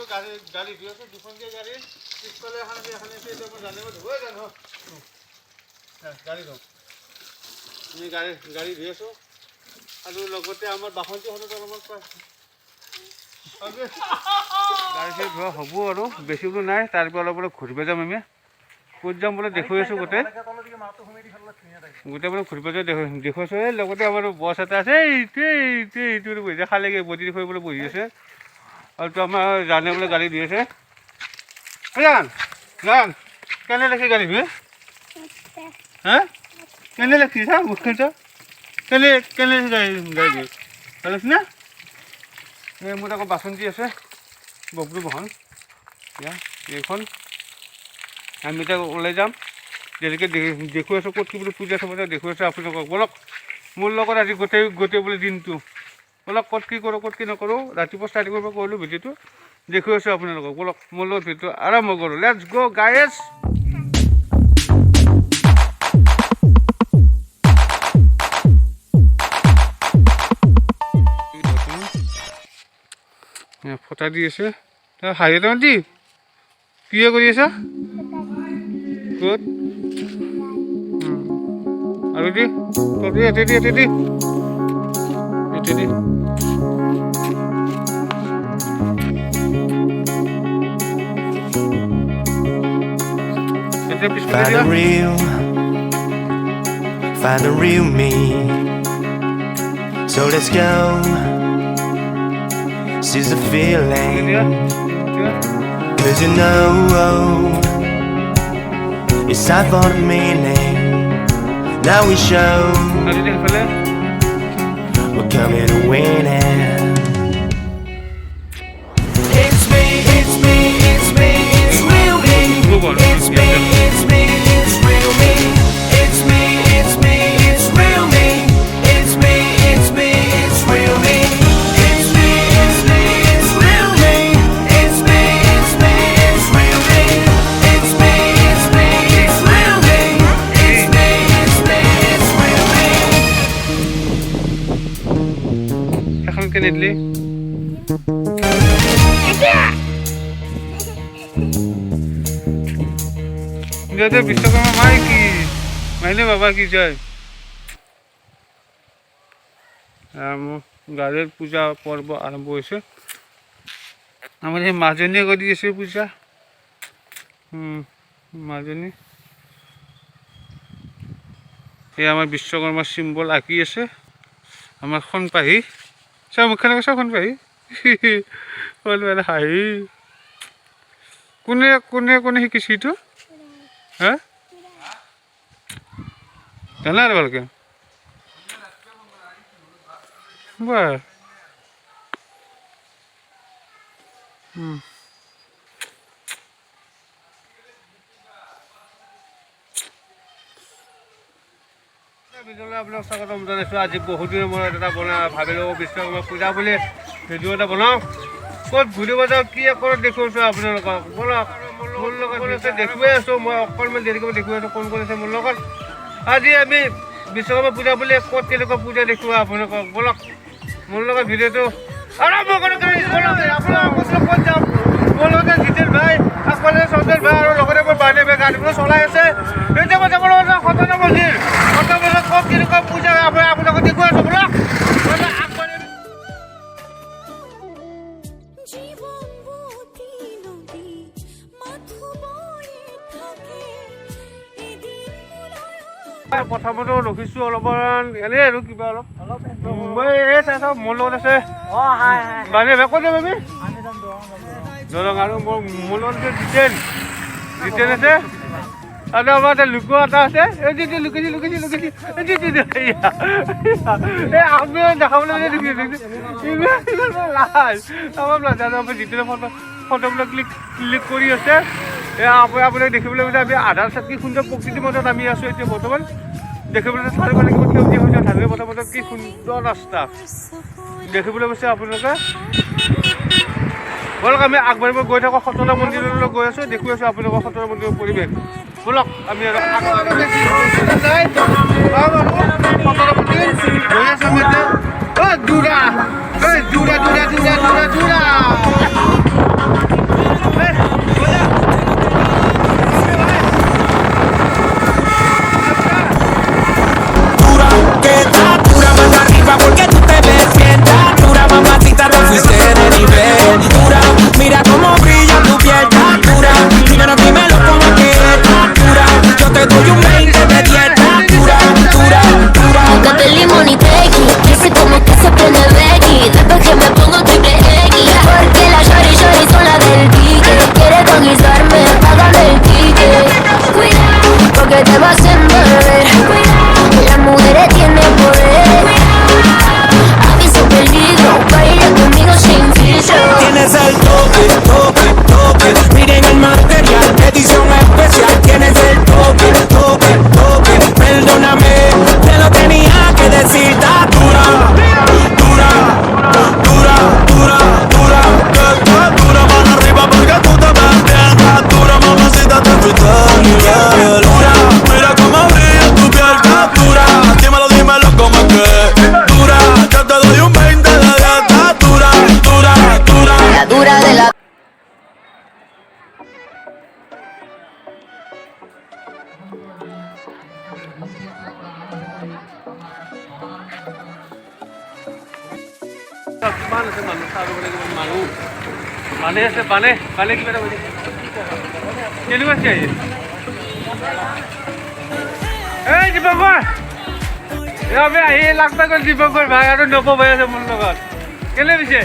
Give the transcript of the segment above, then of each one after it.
গাড়ী ধুই আছোঁ দুখনকৈ গাড়ী পিছফালে এখন আছে এখন আছে এতিয়া মই জানিব ধুবই জানো গাড়ী ধুওঁ আমি গাড়ী ধুই আছোঁ আৰু লগতে আমাৰ বাসন্তীখনত অলপমান গাড়ী চাড়ী ধোৱা হ'ব আৰু বেছি বোলো নাই তাৰপৰা অলপ অলপ ঘূৰিব যাম আমি ক'ত যাম বোলে দেখুৱাই আছোঁ গোটেই বোলে ঘূৰিব যাই দেখুৱাইছোঁ এই লগতে আমাৰ বছ এটা আছে এইটো বহি খালে বডি দেখুৱাই বোলে বহি আছে আৰু তো আমাৰ জানে বোলে গাড়ী ধুই আছে জান কেনে লাগছে গাড়ী ধুই হা কেনে লাগছে চা মুখখন চা কেনে গাড়ী ধুই ভাল লাগছে না এই মোৰ আকৌ বাচন্তি আছে ববলু বহন এইখন আমি এতিয়া ওলাই যাম যেনেকৈ দেখুৱাই আছোঁ ক'ত কি বোলে পূজা চাব দেখুৱাই আছোঁ আপোনালোকক বলক মোৰ লগত আজি গোটেই বোলে দিনটো বলক ক'ত কি কৰোঁ ক'ত কি নকৰোঁ ৰাতিপুৱা ষ্টাৰ্টিঙৰ পৰা কৰিলোঁ ভিডিঅ'টো দেখুৱাই আছোঁ আপোনালোকক বলক মোৰ লগত ভিডিঅ'টো আৰম্ভ কৰোঁ লেটছ গ' গাইজ ফটা দি আছে হাঁহি এটা দি কি কৰি আছা ক'ত আৰু দি এতে দি এতিয়া পিছফালে দিয়া Find the real me. So let's go. Seize the feeling. Cause you know it's time for the meaning. Now we show we're coming to win it. It's me, it's me, it's me, it's real me. It's me, it's me, it's real me. It's me, it's me, it's real me. It's me, it's me, it's real me. It's me, it's me, it's real me. It's me, it's me, it's real me. It's me, it's me, it's real me. It's me, it's me, it's real me. এখন কেনে দিলি বিশ্বকর্মা মাই কি মাইনে বাবা কি চাই গাড়ীৰ পূজা পৰ্ব আৰম্ভ হৈছে আমাৰ এই মাজনীয়ে কৰি আছে পূজা মাজনী এই আমাৰ বিশ্বকৰ্মাৰ চিম্বল আঁকি আছে আমাৰ খনপাহী চা মুখখন চা খনপাহী হাঁহি কোনে কোনে কোনে শিকিছে এইটো হা জানা আৰু ভালকে বাহ আপোনাক স্বাগতম জনাইছোঁ আজি বহুত দিনৰ মূৰত এটা ভাবিলোঁ বিশ্বকৰ্মা পূজা বুলি ভিডিঅ' এটা বনাওঁ ক'ত ঘূৰিব যাওঁ কি কৰোঁ দেখুৱাইছোঁ আপোনালোকক বলক মোৰ লগত দেখুৱাই আছোঁ মই অকণমান দেৰিকৈ দেখুৱাই আছোঁ কোন কোন আছে মোৰ লগত আজি আমি বিশ্বকৰ্মা পূজা বুলি ক'ত কেনেকুৱা পূজা দেখুওৱা আপোনালোকক বলক মোৰ লগত ভিডিঅ'টো আৰম্ভ কৰোঁ আপোনালোকক ক'ত যাম মোৰ লগতে জিতেন ভাই আগফালে চন্দন ভাই আৰু লগতে মোৰ বাৰ্ডে ভাই গাড়ীবোৰ চলাই আছে এতিয়া মই যাব লগা সত্য মন্দিৰ ক'ত কেনেকুৱা পূজা আপোনালোকক দেখুৱাই আছোঁ বলক প্ৰথমতে ৰখিছোঁ অলপমান এনেই আৰু কিবা অলপ মই এই চাই চাওঁ মোৰ লগত আছে বাৰ্ডে ভাই ক'ত যাম আমি দৰং আৰু মোৰ লগত জিতেন আছে আৰু আমাৰ এটা লুকুৱা এটা আছে এই যি লুকিছি এই আমি দেখাবলৈ আমাৰ নাজানো আমি জিতেনৰ ফটোবিলাক ক্লিক কৰি আছে আপোনাক দেখিবলৈ পাইছে আমি আধাৰ চাকি সুন্দৰ প্ৰকৃতিৰ মাজত আমি আছোঁ এতিয়া বৰ্তমান দেখিবলৈ চাৰিব লাগিব সেউজীয়া হৈছে ধানৰে প্ৰথমতে কি সুন্দৰ ৰাস্তা দেখিবলৈ পাইছে আপোনালোকে বলক আমি আগবাঢ়িব গৈ থাকোঁ সতৰা মন্দিৰলৈ গৈ আছোঁ দেখুৱাই আছোঁ আপোনালোকৰ সতৰা মন্দিৰৰ পৰিৱেশ বলক আমি আৰু আছে মানুহ চাব লাগিব মানুহ বানে আছে বানে বানে কিবা এটা কেনেকুৱা আছে এই দীপংকৰ আমি আহি লাগতা গ'ল দীপংকৰ ভাই আৰু নক'বাই আছে মোৰ লগত কেলে পিছে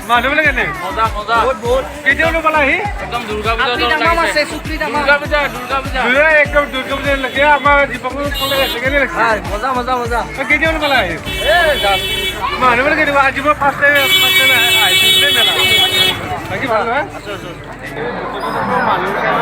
মানুহবিলাক কেনে মজা মজা বহুত কেতিয়া পালা আহি একদম দুৰ্গা পূজা দুৰ্গা পূজা একদম দুৰ্গা পূজা লাগে আমাৰ দীপংকৰ ক'লে আছে কেনে লাগিছে মজা মজা মজা কেতিয়া পালা আহি মানুহবিলাক কেনেকুৱা আজি মই ফাৰ্ষ্ট টাইম আহিছিলোঁ মেলা বাকী ভাল নহয় মানুহবিলাক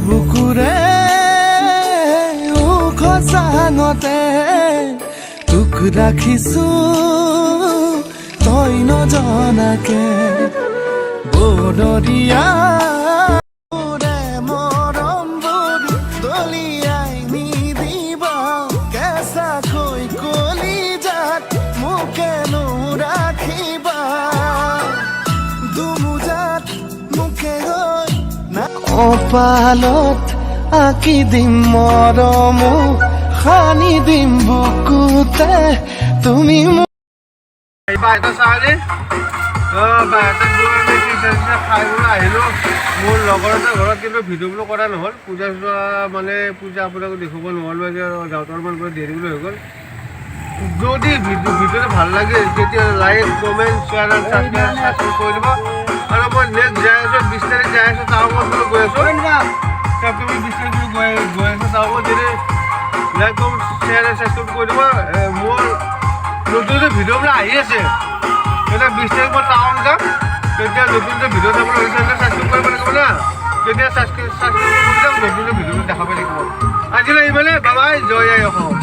বুকুৰে উখ চাঙতে তোক ৰাখিছো তই নজনাকে বনৰীয়া মৰমবোৰ দলিয়াই নিদিবা কেঁচাকৈ কলিজাত মোকেনো ৰাখিবা দুমুজাত মোকে গৈ কপালত আঁকি দিম মৰম সানি দিম বুকুতে তুমি বাহিৰত চালে বাহিৰত গৈ আমি টিচাৰ খাই পেলাই আহিলোঁ মোৰ লগৰ এটা ঘৰত কিন্তু ভিডিঅ'বোৰ কৰা নহ'ল পূজা চূজা মানে পূজা আপোনাক দেখুৱাব নোৱাৰিলোঁ যে যাওঁতৰ মান দেৰিবলৈ হৈ গ'ল যদি ভিডিঅ'টো ভাল লাগে তেতিয়া লাইক কমেণ্ট শ্বেয়াৰ আৰু ছাবস্ক্ৰাইব কৰি দিব আৰু মই নেক্সট যাই আছোঁ 20 তাৰিখ যাই আছোঁ টাউনত গৈ আছোঁ তুমি 20 তাৰিখ গৈ আছোঁ টাউনত যদি লাইক কমেণ্ট শ্বেয়াৰ আৰু ছাবস্ক্ৰাইব কৰি দিব মোৰ নতুন যে ভিডিঅ'বিলাক আহি আছে এতিয়া 20 তাৰিখ মই টাউন যাম তেতিয়া নতুন যে ভিডিঅ' চাবলৈ হৈছে ছাবস্ক্ৰাইব কৰিব লাগিব না তেতিয়া ছাবস্ক্ৰাইব কৰি যাম নতুন যে ভিডিঅ'টো দেখাব লাগিব আজিলৈ ইমানে বাবাই জয় আই অসম